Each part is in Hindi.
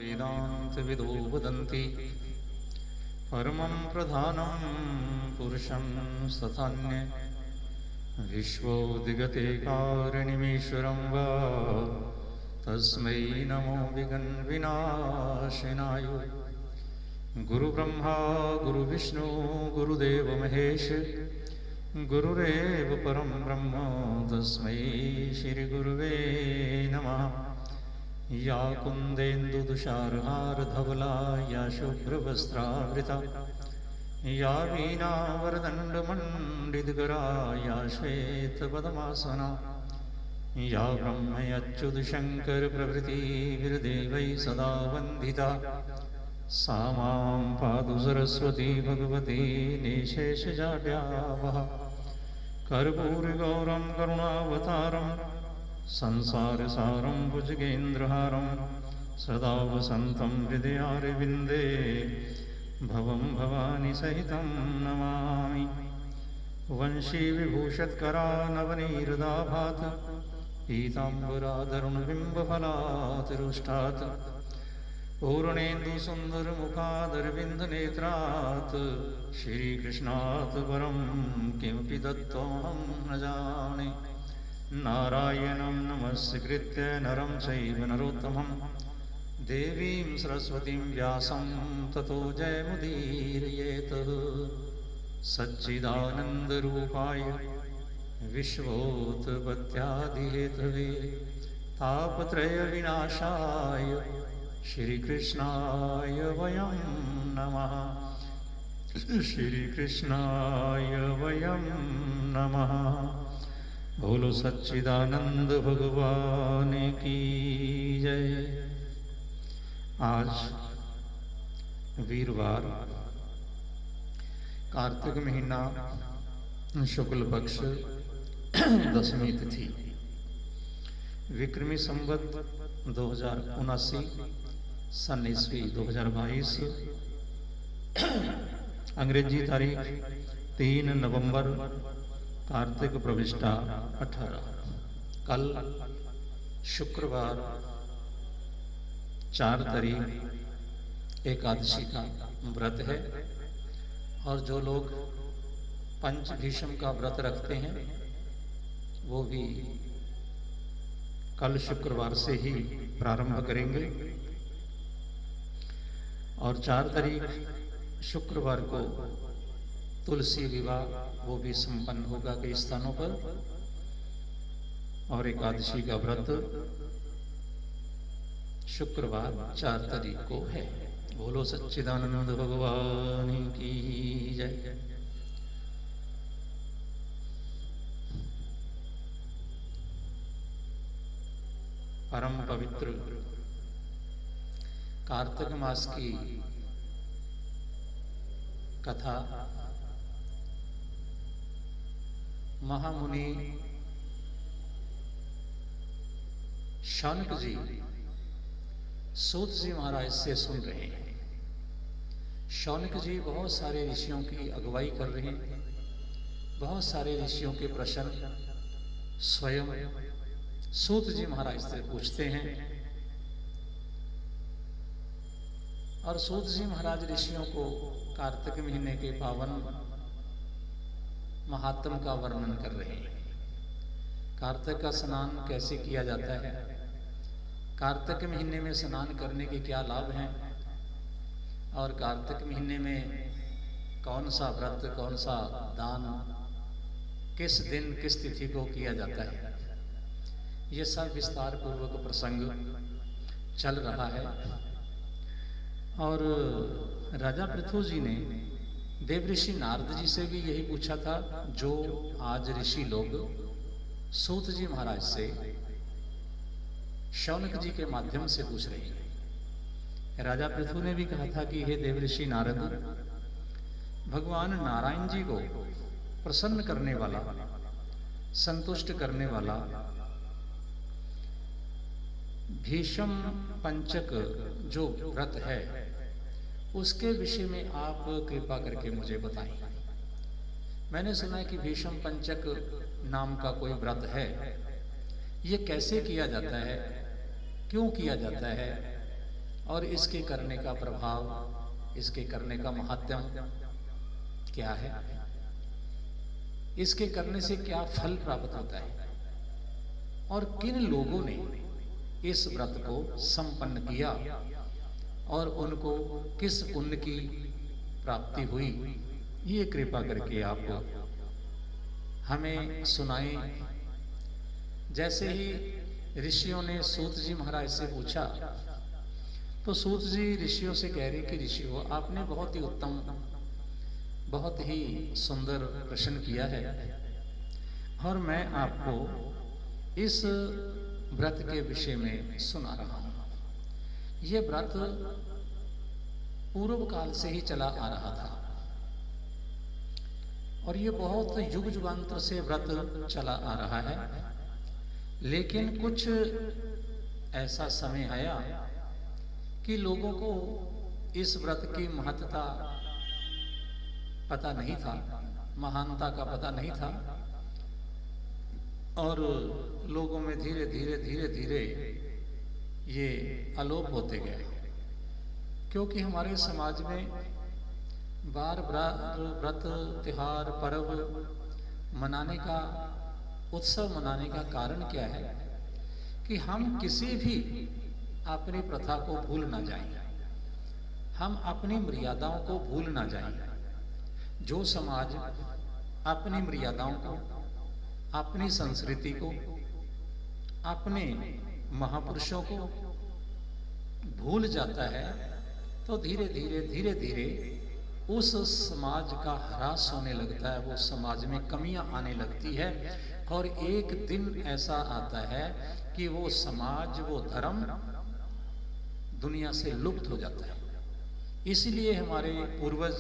वेदान्तविदो वदन्ति परमं प्रधानं पुरुषं तथान्य विश्वोदिगते कारणीमीश्वरं वा तस्मै नमो विघ्नविनाशिनाय। गुरुब्रह्मा गुरुविष्णु गुरुदेव महेश गुरुरेव परं ब्रह्म तस्मै श्रीगुरुवे नमः। या कुन्देन्दुतुषारहारधवला या शुभ्रवस्त्रावृता या वीणावरदण्डमण्डितकरा या श्वेतपद्मासना या ब्रह्मयच्युतशङ्करप्रभृतिभिर्देवैः सदा वन्दिता सा मां पातु सरस्वती भगवती निःशेषजाड्यावः। कर्पूरगौरं करुणावतारं संसारसारं भुजगेन्द्रहारं सदा वसन्तं हृदयारविन्दे भवं भवानी सहितं नमामि। वंशीविभूषत्करानवनीरदाभात् पीताम्बराधरुणबिम्बफलात् रुष्टात् पूर्णेन्दुसुन्दरमुखादरविन्दनेत्रात् श्रीकृष्णात् परं किमपि दत्तमहं न जाने। नारायणं नमस्कृत्य नरं चैव नरोत्तमं देवीं सरस्वतीं व्यासं ततो जयमुदीरयेत्। सच्चिदानन्दरूपाय विश्वोत्पत्त्यादिहेतवे तापत्रयविनाशाय श्रीकृष्णाय वयं नमः। श्रीकृष्णाय वयं नमः। बोलो सच्चिदानंद भगवान की जय। आज वीरवार कार्तिक महीना शुक्ल पक्ष दशमी तिथि विक्रमी संवत 2079 सन ईस्वी 2022 अंग्रेजी तारीख 3 नवंबर कार्तिक प्रविष्टा 18। कल शुक्रवार 4 तारीख एकादशी का व्रत है और जो लोग पंचभीषम का व्रत रखते हैं वो भी कल शुक्रवार से ही प्रारंभ करेंगे और 4 तारीख शुक्रवार को तुलसी विवाह वो भी संपन्न होगा कई स्थानों पर और एकादशी का व्रत शुक्रवार 4 तारीख को है। बोलो सच्चिदानंद भगवान की जय। परम पवित्र कार्तिक मास की कथा महामुनि शौनक जी सूत जी महाराज से सुन रहे हैं। शौनक जी बहुत सारे ऋषियों की अगुवाई कर रहे हैं। बहुत सारे ऋषियों के प्रश्न स्वयं सूत जी महाराज से पूछते हैं और सूत जी महाराज ऋषियों को कार्तिक महीने के पावन महात्म का वर्णन कर रहे हैं। कार्तिक का स्नान कैसे किया जाता है, कार्तिक महीने में स्नान करने के क्या लाभ हैं और कार्तिक महीने में कौन सा व्रत कौन सा दान किस दिन किस तिथि को किया जाता है, ये सब विस्तार पूर्वक प्रसंग चल रहा है। और राजा पृथु जी ने देव ऋषि नारद जी से भी यही पूछा था जो आज ऋषि लोग सूत जी महाराज से शौनक जी के माध्यम से पूछ रहे हैं। राजा पृथु ने भी कहा था कि हे देव ऋषि नारद, भगवान नारायण जी को प्रसन्न करने वाला संतुष्ट करने वाला भीषम पंचक जो व्रत है उसके विषय में आप कृपा करके मुझे बताएं। मैंने सुना है कि भीषम पंचक नाम का कोई व्रत है, ये कैसे किया जाता है, क्यों किया जाता है, और इसके करने का प्रभाव, इसके करने का महात्म्य क्या है, इसके करने से क्या फल प्राप्त होता है, और किन लोगों ने इस व्रत को संपन्न किया और उनको किस पुण्य की प्राप्ति हुई, ये कृपा करके आप हमें सुनाएं। जैसे ही ऋषियों ने सूत जी महाराज से पूछा, तो सूत जी ऋषियों से कह रहे कि ऋषियों, आपने बहुत ही उत्तम, बहुत ही सुंदर प्रश्न किया है, और मैं आपको इस व्रत के विषय में सुना रहा हूं। यह व्रत पूर्व काल से ही चला आ रहा था, और ये बहुत युग युगांतर से व्रत चला आ रहा है। लेकिन कुछ ऐसा समय आया कि लोगों को इस व्रत की महत्ता पता नहीं था, महानता का पता नहीं था, और लोगों में धीरे धीरे धीरे धीरे ये अलोप होते गए। क्योंकि हमारे समाज में बार बार व्रत, त्योहार, पर्व मनाने का, उत्सव मनाने का कारण क्या है कि हम किसी भी अपनी प्रथा को भूल ना जाएं, हम अपनी मर्यादाओं को भूल ना जाएं। जो समाज अपनी मर्यादाओं को, अपनी संस्कृति को, अपने महापुरुषों को भूल जाता है, तो धीरे धीरे धीरे धीरे उस समाज का ह्रास होने लगता है, वो समाज में कमियां आने लगती है, और एक दिन ऐसा आता है कि वो समाज, वो धर्म दुनिया से लुप्त हो जाता है। इसलिए हमारे पूर्वज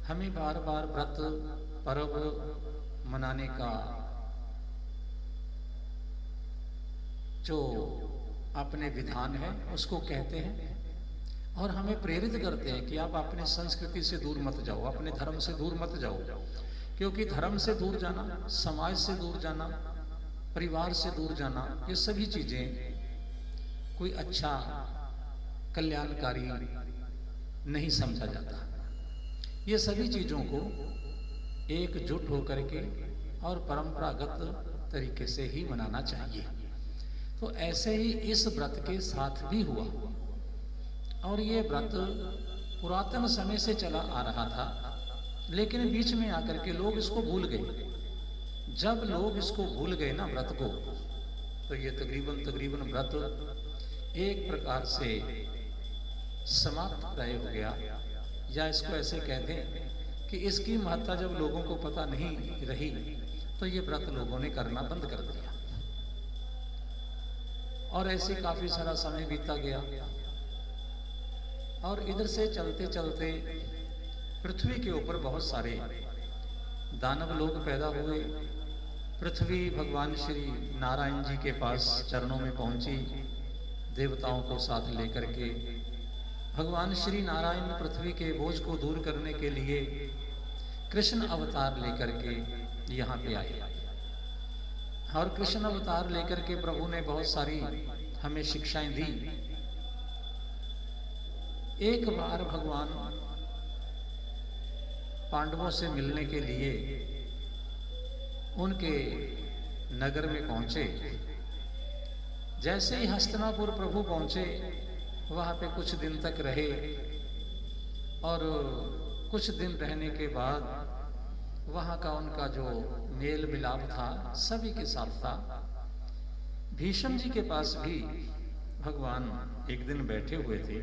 हमें बार बार व्रत, पर्व मनाने का जो अपने विधान है उसको कहते हैं, और हमें प्रेरित करते हैं कि आप अपनी संस्कृति से दूर मत जाओ, अपने धर्म से दूर मत जाओ। क्योंकि धर्म से दूर जाना, समाज से दूर जाना, परिवार से दूर जाना, ये सभी चीजें कोई अच्छा, कल्याणकारी नहीं समझा जाता। ये सभी चीजों को एकजुट होकर के और परंपरागत तरीके से ही मनाना चाहिए। तो ऐसे ही इस व्रत के साथ भी हुआ, और ये व्रत पुरातन समय से चला आ रहा था, लेकिन बीच में आकर के लोग इसको भूल गए। जब लोग इसको भूल गए ना व्रत को, तो ये तकरीबन व्रत एक प्रकार से समाप्त प्राय हो गया, या इसको ऐसे कहते हैं कि इसकी महत्ता जब लोगों को पता नहीं रही, तो ये व्रत लोगों ने करना बंद कर दिया, और ऐसे काफी सारा समय बीता गया। और इधर से चलते चलते पृथ्वी के ऊपर बहुत सारे दानव लोग पैदा हुए। पृथ्वी भगवान श्री नारायण जी के पास चरणों में पहुंची, देवताओं को साथ लेकर के। भगवान श्री नारायण पृथ्वी के बोझ को दूर करने के लिए कृष्ण अवतार लेकर के यहाँ पे आए, और कृष्ण अवतार लेकर के प्रभु ने बहुत सारी हमें शिक्षाएं दी। एक बार भगवान पांडवों से मिलने के लिए उनके नगर में पहुंचे। जैसे ही हस्तिनापुर प्रभु पहुंचे, वहां पे कुछ दिन तक रहे, और कुछ दिन रहने के बाद वहां का उनका जो मेल मिलाप था सभी के साथ था। भीष्म जी के पास भी भगवान एक दिन बैठे हुए थे,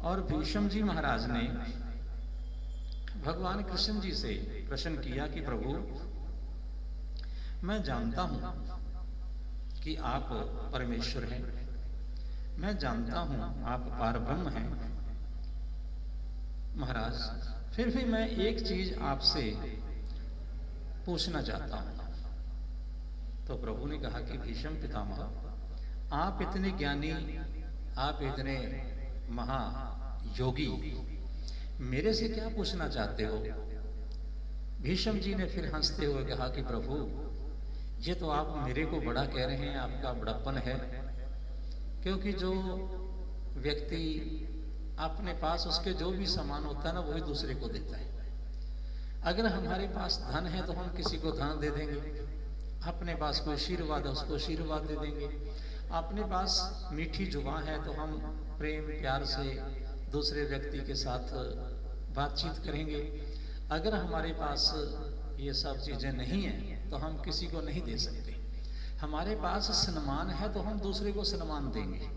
और भीष्म जी महाराज ने भगवान कृष्ण जी से प्रश्न किया कि प्रभु, मैं जानता हूं कि आप परमेश्वर हैं, मैं जानता हूं आप पारब्रह्म हैं महाराज, फिर भी मैं एक चीज आपसे पूछना चाहता हूं। तो प्रभु ने कहा कि भीष्म पितामह, आप इतने ज्ञानी, आप इतने महायोगी, मेरे से क्या पूछना चाहते हो? भीष्म जी ने फिर हंसते हुए कहा कि प्रभु, ये तो आप मेरे को बड़ा कह रहे हैं, आपका बड़प्पन है, क्योंकि जो व्यक्ति अपने पास उसके जो भी सामान होता है ना वही दूसरे को देता है। अगर हमारे पास धन है तो हम किसी को धन दे देंगे, अपने पास कोई आशीर्वाद है उसको आशीर्वाद दे देंगे, अपने पास मीठी जुबान है तो हम प्रेम प्यार से दूसरे व्यक्ति के साथ बातचीत करेंगे। अगर हमारे पास ये सब चीजें नहीं हैं तो हम किसी को नहीं दे सकते। हमारे पास सम्मान है तो हम दूसरे को सम्मान देंगे,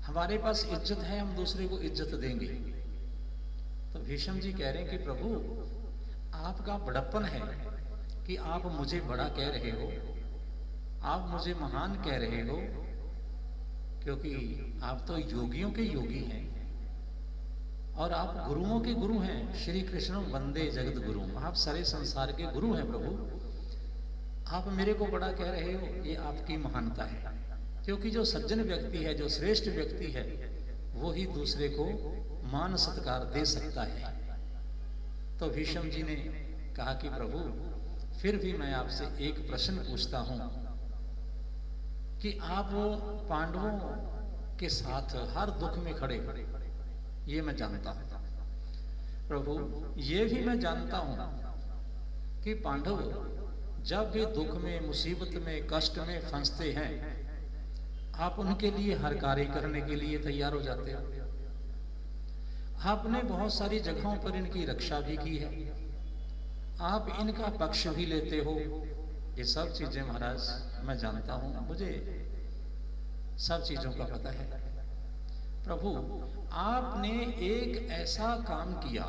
हमारे पास इज्जत है हम दूसरे को इज्जत देंगे। तो भीष्म जी कह रहे हैं कि प्रभु आपका बड़प्पन है कि आप मुझे बड़ा कह रहे हो, आप मुझे महान कह रहे हो, क्योंकि आप तो योगियों के योगी हैं और आप गुरुओं के गुरु हैं। श्री कृष्ण वंदे जगत गुरु, आप सारे संसार के गुरु हैं प्रभु। आप मेरे को बड़ा कह रहे हो, ये आपकी महानता है, क्योंकि जो सज्जन व्यक्ति है, जो श्रेष्ठ व्यक्ति है, वो ही दूसरे को मान सत्कार दे सकता है। तो भीष्म जी ने कहा कि प्रभु फिर भी मैं आपसे एक प्रश्न पूछता हूं कि आप पांडवों के साथ हर दुख में खड़े, ये मैं जानता हूं प्रभु, ये भी मैं जानता हूं कि पांडव जब भी दुख में, मुसीबत में, कष्ट में फंसते हैं, आप उनके लिए हर कार्य करने के लिए तैयार हो जाते हो। आपने बहुत सारी जगहों पर इनकी रक्षा भी की है, आप इनका पक्ष भी लेते हो। ये सब चीजें महाराज मैं जानता हूं, मुझे सब चीजों का पता है। प्रभु आपने एक ऐसा काम किया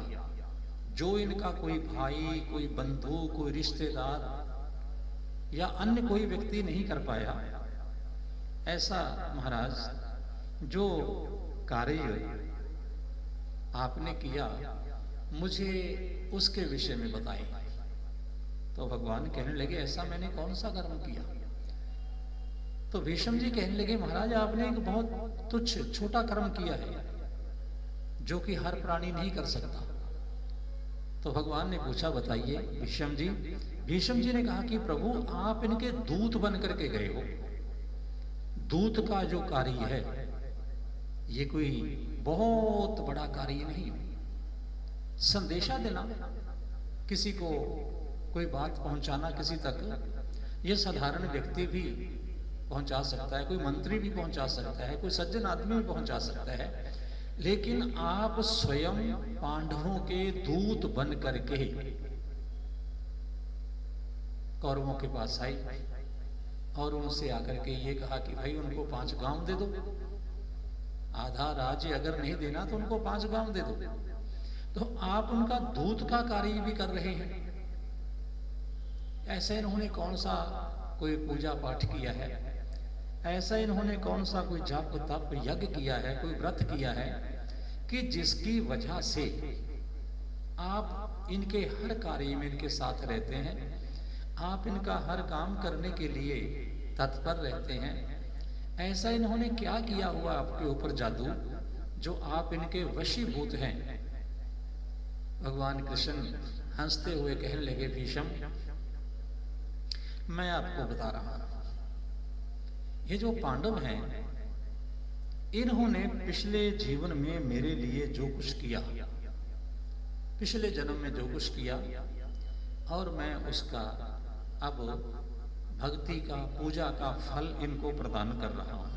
जो इनका कोई भाई, कोई बंधु, कोई रिश्तेदार या अन्य कोई व्यक्ति नहीं कर पाया। ऐसा महाराज जो कार्य आपने किया मुझे उसके विषय में बताएं। तो भगवान कहने लगे ऐसा मैंने कौन सा कर्म किया। तो भीष्म जी कहने लगे महाराज आपने एक बहुत तुच्छ छोटा कर्म किया है जो कि हर प्राणी नहीं कर सकता। तो भगवान ने पूछा बताइए भीष्म जी। भीष्म जी ने कहा कि प्रभु आप इनके दूत बन करके गए हो। दूत का जो कार्य है ये कोई बहुत बड़ा कार्य नहीं। संदेशा देना, किसी को कोई बात पहुंचाना किसी तक, ये साधारण व्यक्ति भी पहुंचा सकता है, कोई मंत्री भी पहुंचा सकता है, कोई सज्जन आदमी भी पहुंचा सकता है। लेकिन आप स्वयं पांडवों के दूत बन करके कौरवों के पास आई और उनसे आकर के ये कहा कि भाई उनको 5 गांव दे दो, आधा राज्य अगर नहीं देना तो उनको 5 गांव दे दो। तो आप उनका दूत का कार्य भी कर रहे हैं। ऐसा इन्होंने कौन सा कोई पूजा पाठ किया है, ऐसा इन्होंने कौन सा कोई जप तप यज्ञ किया है, कोई व्रत किया है कि जिसकी वजह से आप इनके हर कार्य में इनके साथ रहते हैं, आप इनका हर काम करने के लिए तत्पर रहते हैं। ऐसा इन्होंने क्या किया हुआ आपके ऊपर जादू जो आप इनके वशीभूत हैं। भगवान कृष्ण हंसते हुए कहने लगे भीष्म मैं आपको बता रहा हूं, ये जो पांडव हैं इन्होंने पिछले जीवन में मेरे लिए जो कुछ किया, पिछले जन्म में जो कुछ किया, और मैं उसका अब भक्ति का, पूजा का फल इनको प्रदान कर रहा हूं।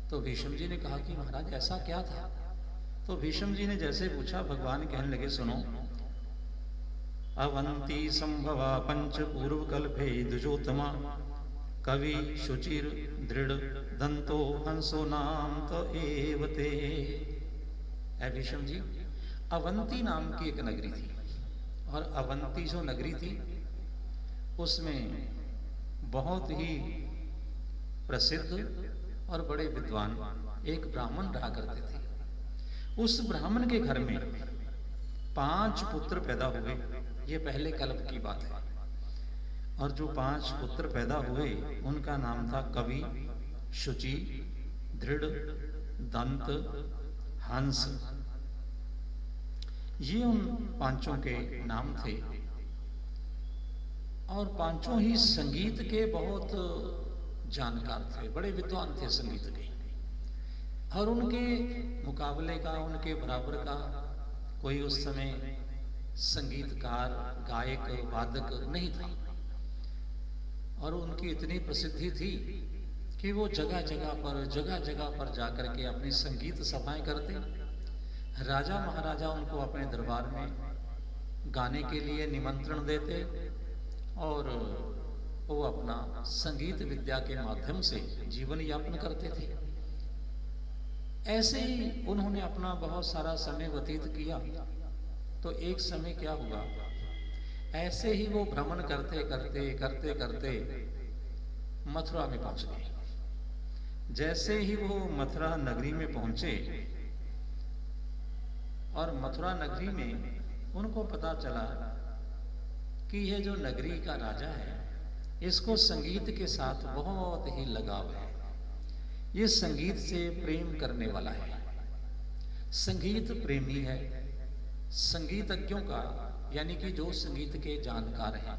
तो भीष्म जी ने कहा कि महाराज ऐसा क्या था। तो भीष्म जी ने जैसे पूछा भगवान कहने लगे सुनो, अवंती संभवा पंच पूर्व कल्पे द्विजोत्तमा कवि शुचिर दृढ़ दंतो हंसो नाम तो एवते। भीष्म जी अवंती नाम की एक नगरी थी, और अवंती जो नगरी थी उसमें बहुत ही प्रसिद्ध और बड़े विद्वान एक ब्राह्मण रहा करते थे। उस ब्राह्मण के घर में 5 पुत्र पैदा हुए, ये पहले कल्प की बात है। और जो 5 पुत्र पैदा हुए उनका नाम था कवि, शुचि, दृढ़, दंत, हंस। ये उन 5 के नाम थे, और 5 ही संगीत के बहुत जानकार थे, बड़े विद्वान थे संगीत के। और उनके मुकाबले का, उनके बराबर का कोई उस समय संगीतकार, गायक, वादक नहीं था। और उनकी इतनी प्रसिद्धि थी कि वो जगह जगह पर जाकर के अपनी संगीत सभाएं करते। राजा महाराजा उनको अपने दरबार में गाने के लिए निमंत्रण देते और वो अपना संगीत विद्या के माध्यम से जीवन यापन करते थे। ऐसे ही उन्होंने अपना बहुत सारा समय व्यतीत किया। तो एक समय क्या हुआ, ऐसे ही वो भ्रमण करते करते मथुरा में पहुंच गए। जैसे ही वो मथुरा नगरी में पहुंचे और मथुरा नगरी में उनको पता चला कि यह जो नगरी का राजा है, इसको संगीत के साथ बहुत ही लगाव है। ये संगीत से प्रेम करने वाला है, संगीत प्रेमी है। संगीतज्ञों का, यानी कि जो संगीत के जानकार हैं,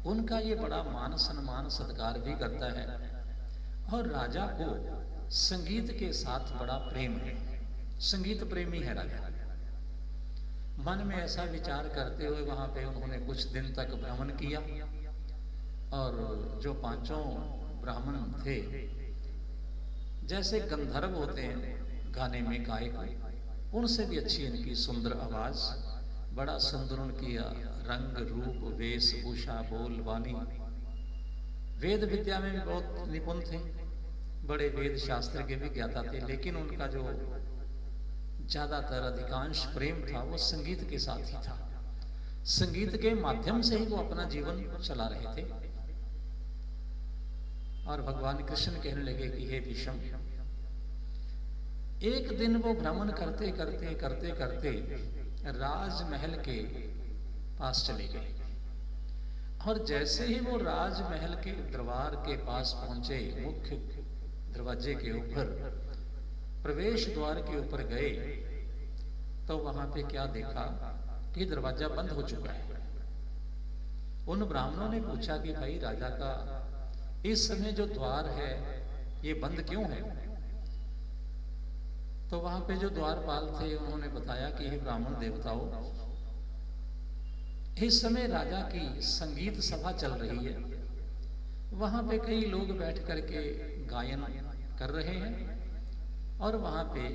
उनका ये बड़ा मान सम्मान सत्कार भी करता है। और राजा को संगीत के साथ बड़ा प्रेम है, संगीत प्रेमी है राजा। मन में ऐसा विचार करते हुए वहां पे उन्होंने कुछ दिन तक भ्रमण किया। और जो पांचों ब्राह्मण थे, जैसे गंधर्व होते हैं गाने में गायक, उनसे भी अच्छी इनकी सुंदर आवाज, बड़ा सुंदर उनकी रंग रूप वेशभूषा बोल वाणी। वेद विद्या में भी बहुत निपुण थे, बड़े वेद शास्त्र के भी ज्ञाता थे। लेकिन उनका जो ज्यादातर अधिकांश प्रेम था वो संगीत के साथ ही था। संगीत के माध्यम से ही वो अपना जीवन चला रहे थे। और भगवान कृष्ण कहने लगे कि हे भीष्म, एक दिन वो भ्रमण करते राजमहल के पास चले गए। और जैसे ही वो राजमहल के दरबार के पास पहुंचे, मुख्य दरवाजे के ऊपर, प्रवेश द्वार के ऊपर गए, तो वहां पे क्या देखा कि दरवाजा बंद हो चुका है। उन ब्राह्मणों ने पूछा कि भाई राजा का इस समय जो द्वार है ये बंद क्यों है? तो वहां पे जो द्वारपाल थे उन्होंने बताया कि हे ब्राह्मण देवताओं, इस समय राजा की संगीत सभा चल रही है। वहां पे कई लोग बैठ करके गायन कर रहे हैं और वहां पे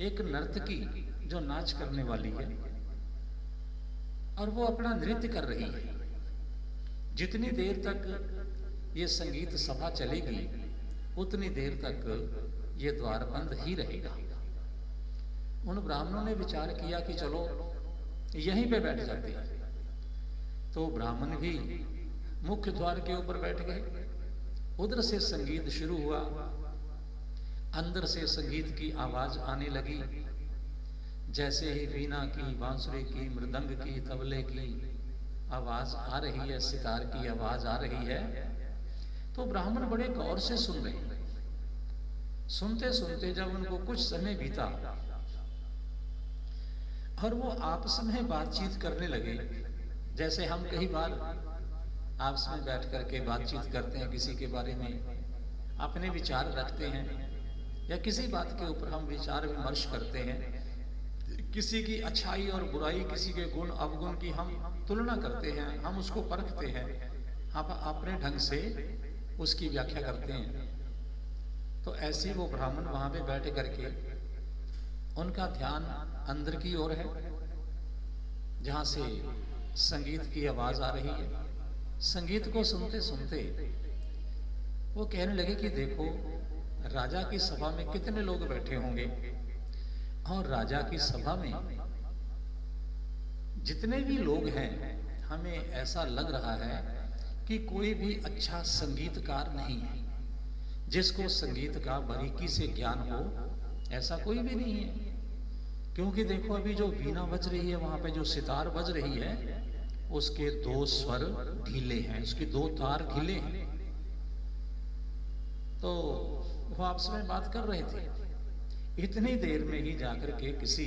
एक नर्तकी जो नाच करने वाली है और वो अपना नृत्य कर रही है। जितनी देर तक ये संगीत सभा चलेगी उतनी देर तक ये द्वार बंद ही रहेगा। उन ब्राह्मणों ने विचार किया कि चलो यहीं पे बैठ जाते हैं। तो ब्राह्मण भी मुख्य द्वार के ऊपर बैठ गए। उधर से संगीत शुरू हुआ, अंदर से संगीत की आवाज आने लगी। जैसे ही वीणा की, बांसुरी की, मृदंग की, तबले की आवाज आ रही है, सितार की आवाज आ रही है, तो ब्राह्मण बड़े गौर से सुन रहे हैं। सुनते सुनते जब उनको कुछ समय बीता और वो आपस में बातचीत करने लगे, जैसे हम कई बार आपस में बैठ करके बातचीत करते हैं, किसी के बारे में अपने विचार रखते हैं या किसी बात के ऊपर हम विचार विमर्श करते हैं, किसी की अच्छाई और बुराई, किसी के गुण अवगुण की हम तुलना करते हैं, हम उसको परखते हैं, हम अपने ढंग से उसकी व्याख्या करते हैं। तो ऐसे वो ब्राह्मण वहां पे बैठ करके उनका ध्यान अंदर की ओर है, जहां से संगीत की आवाज आ रही है। संगीत को सुनते सुनते वो कहने लगे कि देखो राजा की सभा में कितने लोग बैठे होंगे, और राजा की सभा में जितने भी लोग हैं हमें ऐसा लग रहा है कि कोई भी अच्छा संगीतकार नहीं है। जिसको संगीत का बारीकी से ज्ञान हो, ऐसा कोई भी नहीं है। क्योंकि देखो अभी जो वीणा बज रही है, वहां पे जो सितार बज रही है, उसके 2 स्वर ढीले हैं, उसके 2 तार ढीले हैं। तो वो आपस में बात कर रहे थे। इतनी देर में ही जाकर के किसी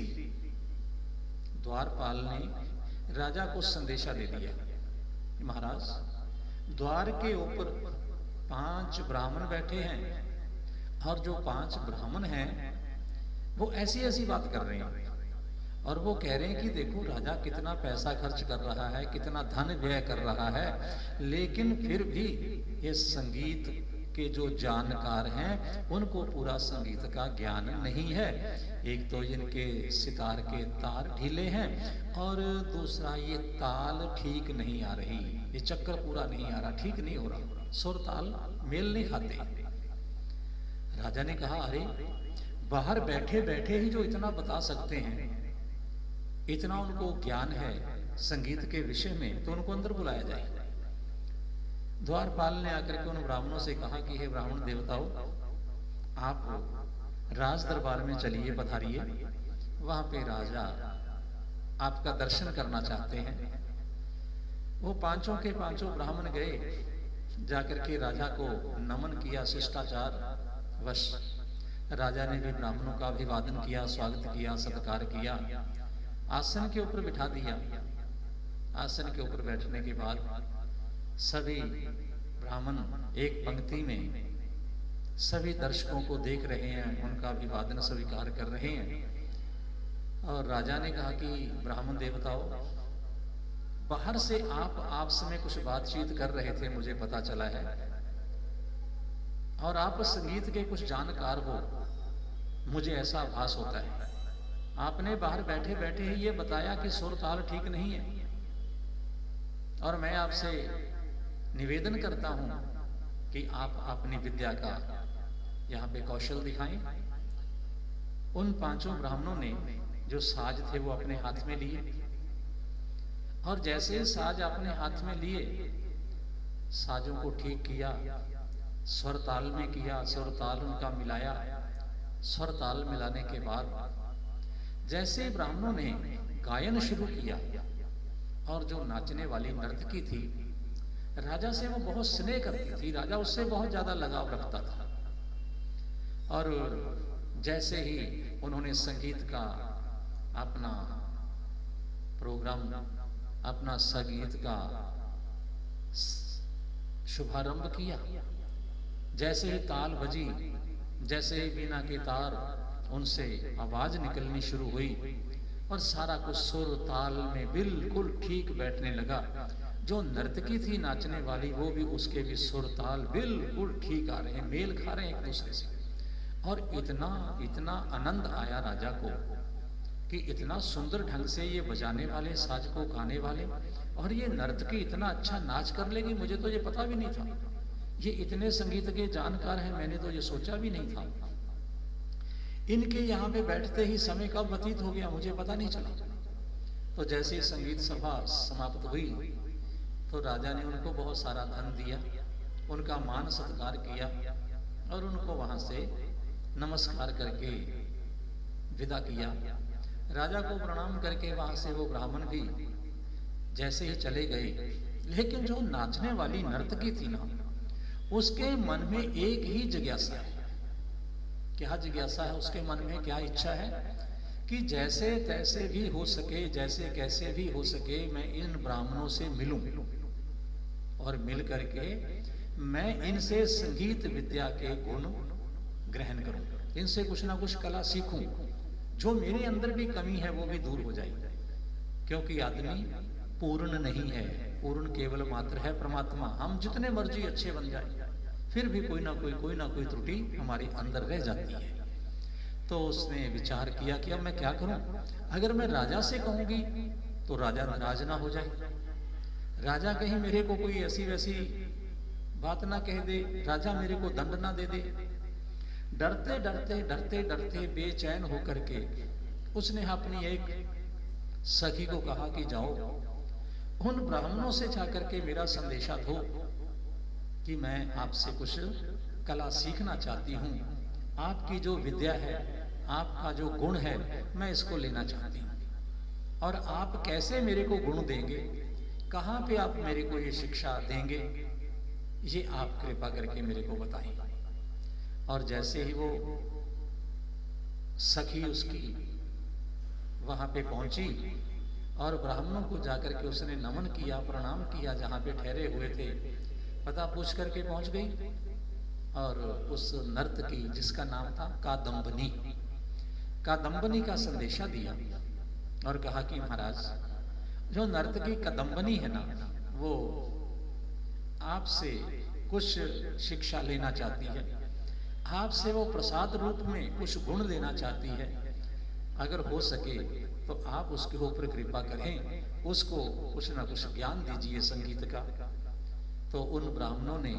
द्वारपाल ने राजा को संदेशा दे दिया, महाराज द्वार के ऊपर 5 ब्राह्मण बैठे हैं और जो 5 ब्राह्मण हैं वो ऐसी ऐसी बात कर रहे हैं, और वो कह रहे हैं कि देखो राजा कितना पैसा खर्च कर रहा है, कितना धन व्यय कर रहा है, लेकिन फिर भी ये संगीत के जो जानकार हैं उनको पूरा संगीत का ज्ञान नहीं है। एक तो इनके सितार के तार ढीले हैं, और दूसरा ये ताल ठीक नहीं आ रही, ये चक्कर पूरा नहीं आ रहा, ठीक नहीं हो रहा, सुर ताल मेल नहीं खाते। राजा ने कहा, अरे बाहर बैठे बैठे ही जो इतना बता सकते हैं, इतना उनको ज्ञान है संगीत के विषय में, तो उनको अंदर बुलाया जाए। द्वारपाल ने आकर के उन ब्राह्मणों से कहा कि हे ब्राह्मण देवताओं, आप राज दरबार में चलिए, पधारिए, वहां पे राजा आपका दर्शन करना चाहते हैं। वो पांचों के पांचों ब्राह्मण गए, जाकर के राजा को नमन किया, शिष्टाचार वश राजा ने भी ब्राह्मणों का अभिवादन किया, स्वागत किया, सत्कार किया, आसन के ऊपर बिठा दिया। आसन के ऊपर बैठने के बाद सभी ब्राह्मण एक पंक्ति में सभी दर्शकों को देख रहे हैं, उनका अभिवादन स्वीकार कर रहे हैं। और राजा ने कहा कि ब्राह्मण देवताओं, बाहर से आप आपस में कुछ बातचीत कर रहे थे, मुझे पता चला है, और आप संगीत के कुछ जानकार हो, मुझे ऐसा आभास होता है। आपने बाहर बैठे बैठे ही ये बताया कि सुर ताल ठीक नहीं है, और मैं आपसे निवेदन करता हूं कि आप अपनी विद्या का यहाँ पे कौशल दिखाएं। उन पांचों ब्राह्मणों ने जो साज थे वो अपने हाथ में लिए, और जैसे ही साज अपने हाथ में लिए, साजों को ठीक किया, स्वर ताल में किया, स्वर ताल उनका मिलाया। स्वर ताल मिलाने के बाद जैसे ब्राह्मणों ने गायन शुरू किया, और जो नाचने वाली नर्तकी थी, राजा से वो बहुत स्नेह करती थी, राजा उससे बहुत ज्यादा लगाव रखता था। और जैसे ही उन्होंने संगीत का अपना प्रोग्राम, अपना संगीत का शुभारंभ किया, जैसे ही ताल बजी, जैसे ही बीना के तार उनसे आवाज निकलनी शुरू हुई, और सारा कुछ सुर ताल में बिल्कुल ठीक बैठने लगा। जो नर्तकी थी नाचने वाली, वो भी उसके भी सुर ताल बिल्कुल ठीक आ रहे हैं, मेल खा रहे हैं एक दूसरे से। और इतना इतना आनंद आया राजा को कि इतना सुंदर ढंग से ये बजाने वाले, साज को गाने वाले, और ये नर्तकी इतना अच्छा नाच कर लेगी, मुझे तो ये पता भी नहीं था। ये इतने संगीत के जानकार हैं, मैंने तो ये सोचा भी नहीं था। इनके यहाँ पे बैठते ही समय कब व्यतीत हो गया मुझे पता नहीं चला। तो जैसे ही संगीत सभा समाप्त हुई, तो राजा ने उनको बहुत सारा धन दिया, उनका मान सत्कार किया, और उनको वहां से नमस्कार करके विदा किया। राजा को प्रणाम करके वहां से वो ब्राह्मण भी जैसे ही चले गए, लेकिन जो नाचने वाली नर्तकी थी ना, उसके मन में एक ही जिज्ञासा है। क्या जिज्ञासा है उसके मन में, क्या इच्छा है कि जैसे तैसे भी हो सके, जैसे कैसे भी हो सके, मैं इन ब्राह्मणों से मिलूं, और मिल करके मैं इनसे संगीत विद्या के गुण ग्रहण करूं, इनसे कुछ ना कुछ कला सीखूं, जो मेरे अंदर भी कमी है वो भी दूर हो जाए। क्योंकि आदमी पूर्ण नहीं है, पूर्ण केवल मात्र है परमात्मा। हम जितने मर्जी अच्छे बन जाए, फिर भी कोई ना कोई त्रुटि हमारे अंदर रह जाती है। तो उसने विचार किया कि अब मैं क्या करूं, अगर मैं राजा से कहूंगी तो राजा नाराज ना हो जाए, राजा कहीं मेरे को कोई ऐसी वैसी बात ना कह दे, राजा मेरे को दंड ना दे दे। डरते डरते डरते डरते बेचैन होकर के उसने अपनी एक सखी को कहा कि जाओ उन ब्राह्मणों से जाकर के मेरा संदेशा दो कि मैं आपसे कुछ कला सीखना चाहती हूँ, आपकी जो विद्या है, आपका जो गुण है, मैं इसको लेना चाहती हूँ, और आप कैसे मेरे को गुण देंगे, कहाँ पे आप मेरे को ये शिक्षा देंगे, ये आप कृपा करके मेरे को बताएं। और जैसे ही वो सखी उसकी वहां पे पहुंची और ब्राह्मणों को जाकर के उसने नमन किया, प्रणाम किया, जहां पे ठहरे हुए थे, पता पूछ करके पहुंच गई। और उस नर्तकी जिसका नाम था कादम्बनी, कादम्बनी का संदेशा दिया और कहा कि महाराज, जो नर्तकी कादम्बनी है ना, वो आपसे कुछ शिक्षा लेना चाहती है, आपसे वो प्रसाद रूप में कुछ गुण लेना चाहती है। अगर हो सके तो आप उसके ऊपर कृपा करें, उसको कुछ ना कुछ ज्ञान दीजिए संगीत का। तो उन ब्राह्मणों ने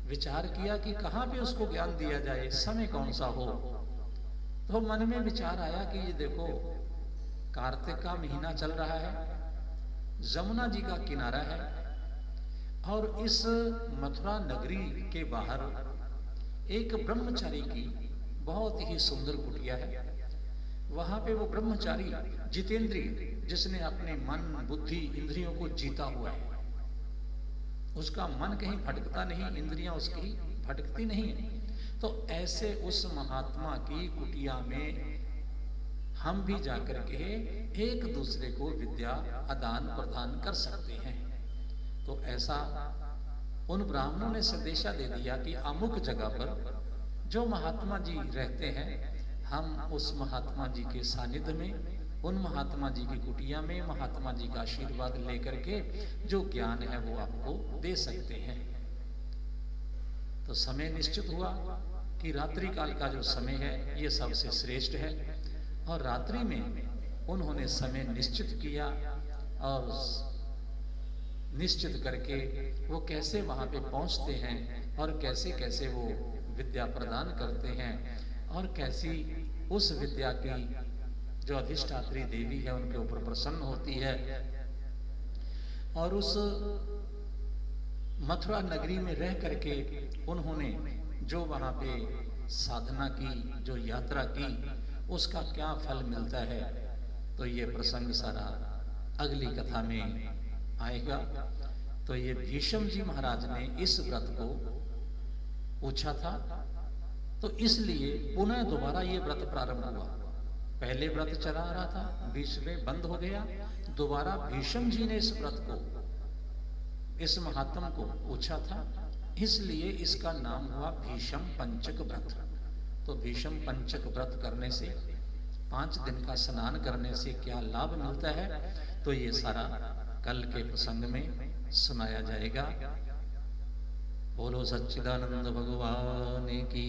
विचार किया कि कहाँ पे उसको ज्ञान दिया जाए, समय कौन सा हो। तो मन में विचार आया कि ये देखो, कार्तिक का महीना चल रहा है, जमुना जी का किनारा है, और इस मथुरा नगरी के बाहर एक ब्रह्मचारी की बहुत ही सुंदर कुटिया है। वहां पे वो ब्रह्मचारी जितेंद्रिय, जिसने अपने मन बुद्धि इंद्रियों को जीता हुआ है, उसका मन कहीं भटकता नहीं, इंद्रियां उसकी भटकती नहीं है। तो ऐसे उस महात्मा की कुटिया में हम भी जाकर के एक दूसरे को विद्या आदान प्रदान कर सकते हैं। तो ऐसा उन ब्राह्मणों ने संदेशा दे दिया कि अमुक जगह पर जो महात्मा जी रहते हैं, हम उस महात्मा जी के सानिध्य में, उन महात्मा जी की कुटिया में महात्मा जी का आशीर्वाद लेकर के जो ज्ञान है वो आपको दे सकते हैं। तो समय निश्चित हुआ कि रात्रि काल का जो समय है ये सबसे श्रेष्ठ है, और रात्रि में उन्होंने समय निश्चित किया और निश्चित करके वो कैसे वहां पे पहुंचते हैं और कैसे कैसे वो विद्या प्रदान करते हैं, और कैसी उस विद्या की जो अधिष्ठात्री देवी है उनके ऊपर प्रसन्न होती है। और उस मथुरा नगरी में रह करके उन्होंने जो वहां पे साधना की, जो यात्रा की, उसका क्या फल मिलता है, तो ये प्रसंग सारा अगली कथा में आएगा। तो ये भीष्म जी महाराज ने इस व्रत को पूछा था, तो इसलिए पुनः दोबारा ये व्रत प्रारंभ हुआ। पहले व्रत चला आ रहा था, बीच में बंद हो गया, दोबारा भीष्म जी ने इस व्रत को, इस महात्म को पूछा था, इसलिए इसका नाम हुआ भीष्म पंचक व्रत। तो भीष्म पंचक व्रत करने से, 5 दिन का स्नान करने से क्या लाभ मिलता है, तो ये सारा कल के प्रसंग में सुनाया जाएगा। बोलो सच्चिदानंद भगवान की।